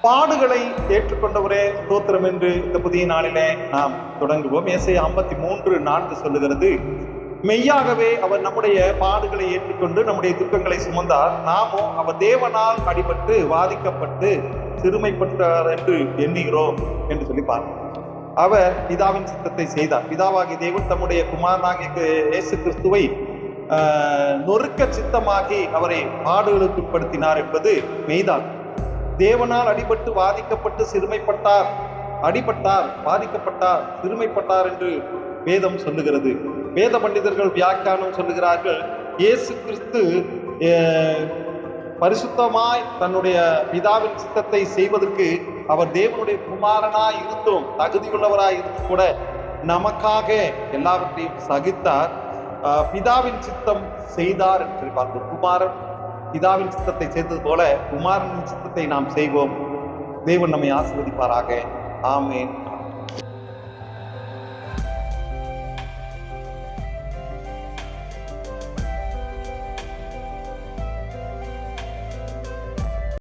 பாடுகளை ஏற்றுக்கொண்டவரே ஸ்தோத்திரம் என்று இந்த புதிய நாளிலே நாம் தொடங்குவோம். ஏசாயா 53:4 சொல்லுகிறது, மெய்யாகவே அவர் நம்முடைய பாடுகளை ஏற்றுக்கொண்டு நம்முடைய துக்கங்களை சுமந்தார், நாமோ அவர் தேவனால் அடிபட்டு வாதிக்கப்பட்டு சிறுமைப்பட்டார் என்று எண்ணுகிறோம் என்று சொல்லி பார்க்கிறோம். அவர் பிதாவின் சித்தத்தை செய்தார். பிதாவாகிய தேவன் தம்முடைய குமாரனாகிய இயேசு கிறிஸ்துவை நொறுக்க சித்தமாகி அவரை பாடுகளுக்கு உட்படுத்தினார் என்பது மெய்தான். தேவனால் அடிபட்டு வாதிக்கப்பட்டு சிறுமைப்பட்டார், அடிபட்டார், பாதிக்கப்பட்டார், சிறுமைப்பட்டார் என்று வேதம் சொல்லுகிறது. வேத பண்டிதர்கள் வியாக்கியானம் சொல்லுகிறார்கள், இயேசு கிறிஸ்து பரிசுத்தமாய் தன்னுடைய பிதாவின் சித்தத்தை செய்வதற்கு அவர் தேவனுடைய குமாரனாய் இருந்தும், தகுதியுள்ளவராய் இருந்தும் கூட நமக்காக எல்லாவற்றையும் சகித்தார். பிதாவின் சித்தம் செய்தார் என்று பார்க்கிறோம். குமாரன் பிதாவின் சித்தத்தை செய்தது போல குமாரனின் சித்தத்தை நாம் செய்வோம். தேவன் நம்மை ஆசீர்வதிப்பாராக. ஆமென்.